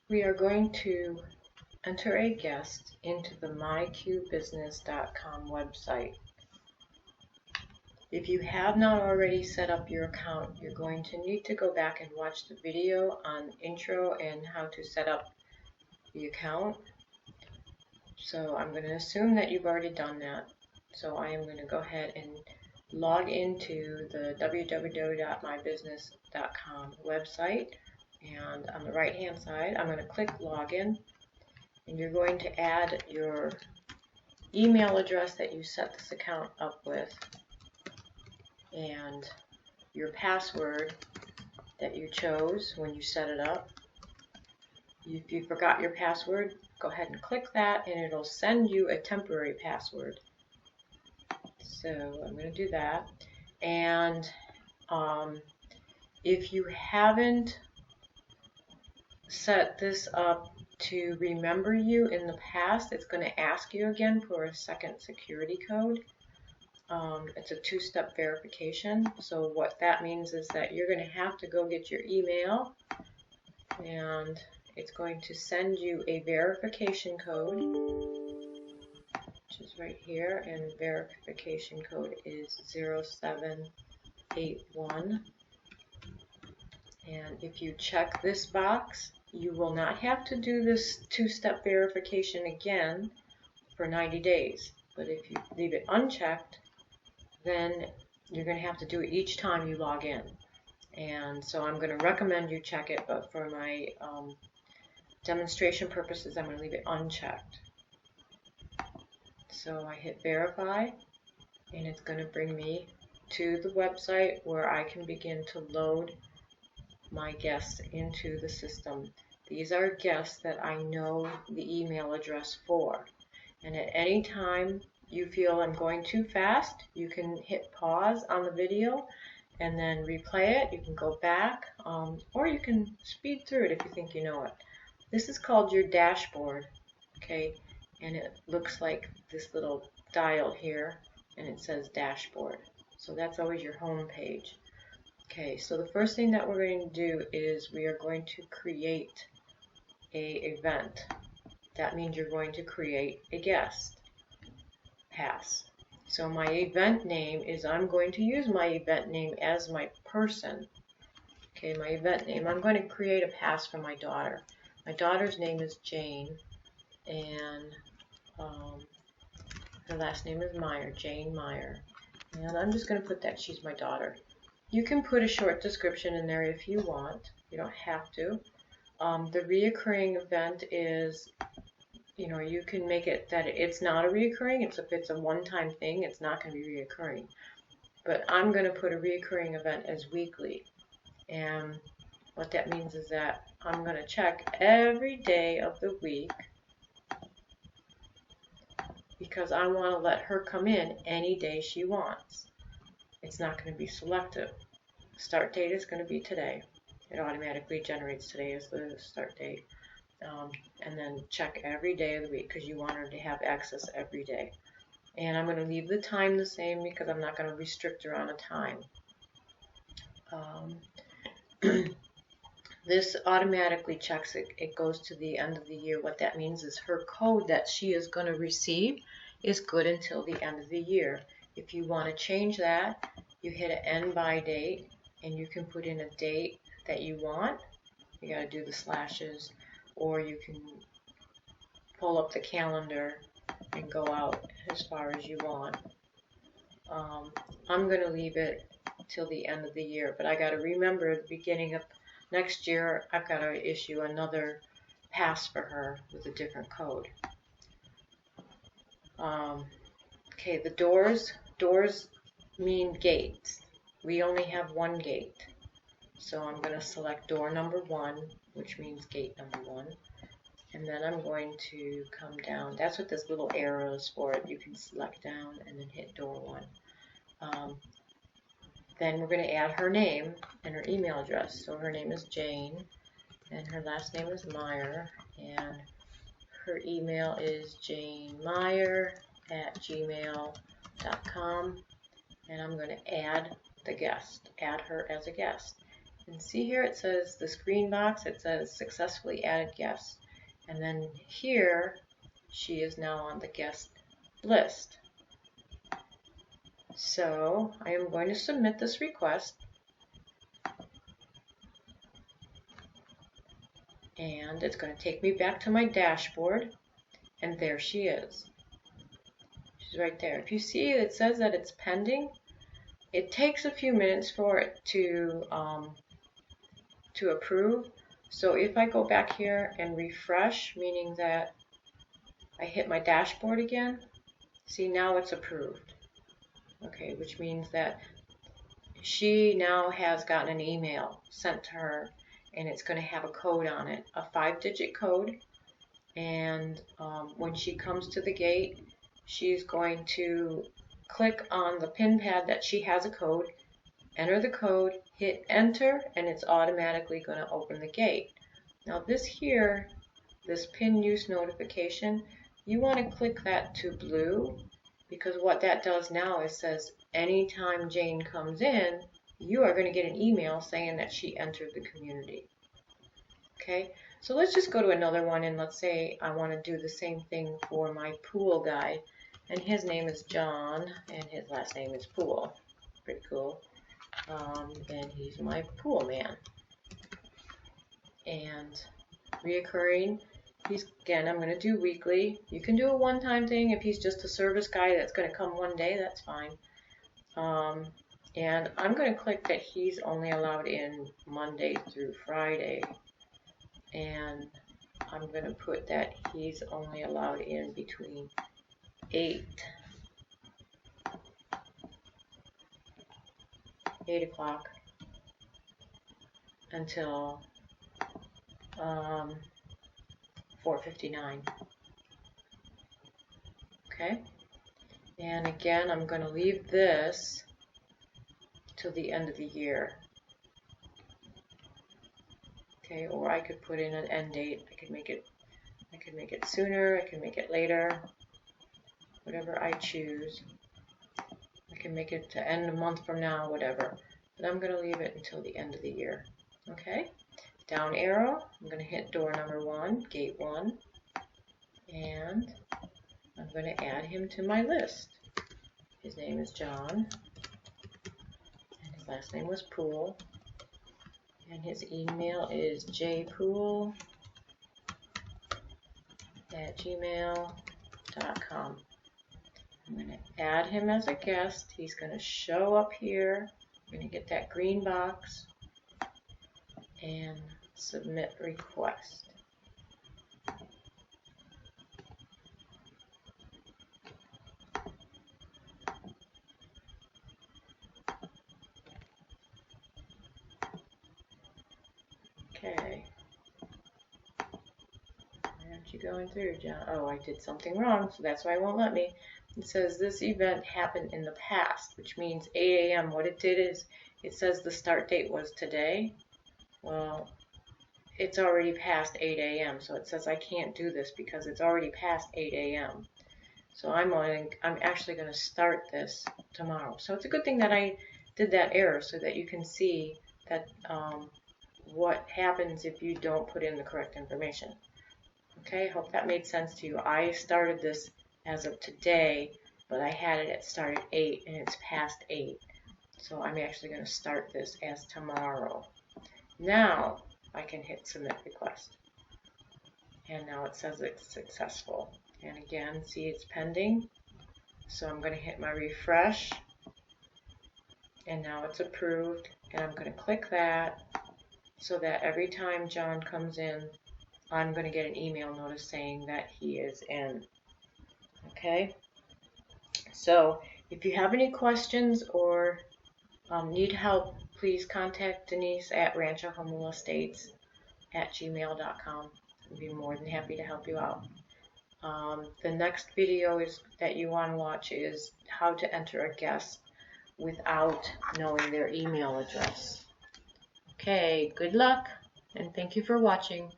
We are going to enter a guest into the myqbusiness.com website. If you have not already set up your account, you're going to need to go back and watch the video on intro and how to set up the account. So I'm going to assume that you've already done that. So I am going to go ahead and log into the www.mybusiness.com website, and on the right hand side I'm going to click login, and you're going to add your email address that you set this account up with and your password that you chose when you set it up. If you forgot your password, go ahead and click that and it'll send you a temporary password. So I'm going to do that. And if you haven't set this up to remember you in the past, it's going to ask you again for a second security code. It's a two-step verification. So what that means is that you're going to have to go get your email, and it's going to send you a verification code, which is right here, and the verification code is 0781. And if you check this box, you will not have to do this two-step verification again for 90 days. But if you leave it unchecked, then you're going to have to do it each time you log in. And so I'm going to recommend you check it, but for my demonstration purposes, I'm going to leave it unchecked. So I hit verify, and it's going to bring me to the website where I can begin to load my guests into the system. These are guests that I know the email address for. And at any time you feel I'm going too fast, you can hit pause on the video and then replay it. You can go back, or you can speed through it if you think you know it. This is called your dashboard, okay? And it looks like this little dial here, and it says dashboard. So that's always your home page. Okay, so the first thing that we're going to do is we are going to create an event. That means you're going to create a guest pass. So my event name is, I'm going to use my event name as my person. Okay, my event name. I'm going to create a pass for my daughter. My daughter's name is Jane, and her last name is Meyer, Jane Meyer. And I'm just going to put that she's my daughter. You can put a short description in there if you want. You don't have to. The reoccurring event is, you can make it that it's not a reoccurring. If it's a one-time thing, it's not going to be reoccurring. But I'm going to put a reoccurring event as weekly. And what that means is that I'm going to check every day of the week, because I want to let her come in any day she wants. It's not going to be selective. Start date is going to be today. It automatically generates today as the start date. And then check every day of the week, because you want her to have access every day. And I'm going to leave the time the same because I'm not going to restrict her on a time. This automatically checks it. It goes to the end of the year. What that means is her code that she is going to receive is good until the end of the year. If you want to change that, you hit an end by date, and you can put in a date that you want. You got to do the slashes, or you can pull up the calendar and go out as far as you want. I'm going to leave it till the end of the year, but I got to remember at the beginning of next year I've got to issue another pass for her with a different code. Okay, the doors mean gates. We only have one gate. So I'm going to select door number 1, which means gate number 1. And then I'm going to come down. That's what this little arrow is for. You can select down and then hit door 1. Then we're going to add her name and her email address. So her name is Jane, and her last name is Meyer, and her email is janemeyer@gmail.com. And I'm going to add the guest, add her as a guest. And see here it says this green box, it says successfully added guest. And then here she is now on the guest list. So I am going to submit this request. And it's going to take me back to my dashboard. And there she is. She's right there. If you see, it says that it's pending. It takes a few minutes for it to approve. So if I go back here and refresh, meaning that I hit my dashboard again, see, now it's approved. Okay, which means that she now has gotten an email sent to her, and it's going to have a code on it, a 5-digit code. And when she comes to the gate, she's going to click on the pin pad that she has a code, enter the code, hit enter, and it's automatically going to open the gate. Now this here, this pin use notification, you want to click that to blue, because what that does now is says anytime Jane comes in, you are going to get an email saying that she entered the community. Okay, so let's just go to another one, and let's say I want to do the same thing for my pool guy, and his name is John and his last name is Pool. Pretty cool. And he's my pool man. And reoccurring, again, I'm going to do weekly. You can do a one-time thing. If he's just a service guy that's going to come one day, that's fine. And I'm going to click that he's only allowed in Monday through Friday. And I'm going to put that he's only allowed in between 8 o'clock until 4:59. Okay, and again, I'm going to leave this till the end of the year. Okay, or I could put in an end date. I could make it sooner, I can make it later, whatever I choose. I can make it to end a month from now, whatever. But I'm going to leave it until the end of the year. Okay, down arrow, I'm going to hit door number 1, gate 1, and I'm going to add him to my list. His name is John, and his last name was Pool. And his email is jpool@gmail.com. I'm going to add him as a guest. He's going to show up here. I'm going to get that green box and submit request. Okay. Why aren't you going through, John? Oh, I did something wrong, so that's why it won't let me. It says this event happened in the past, which means 8 a.m. What it did is, it says the start date was today. Well, it's already past 8 a.m., so it says I can't do this because it's already past 8 a.m. So I'm actually going to start this tomorrow. So it's a good thing that I did that error so that you can see that what happens if you don't put in the correct information. Okay, hope that made sense to you. I started this as of today, but I had it at start at 8 and it's past 8. So I'm actually going to start this as tomorrow. Now I can hit submit request. And now it says it's successful. And again, see it's pending. So I'm going to hit my refresh. And now it's approved. And I'm going to click that so that every time John comes in, I'm going to get an email notice saying that he is in. Okay? So if you have any questions or need help, please contact Denise at ranchohamulaestates@gmail.com. I'd be more than happy to help you out. The next video that you want to watch is how to enter a guest without knowing their email address. Okay, good luck, and thank you for watching.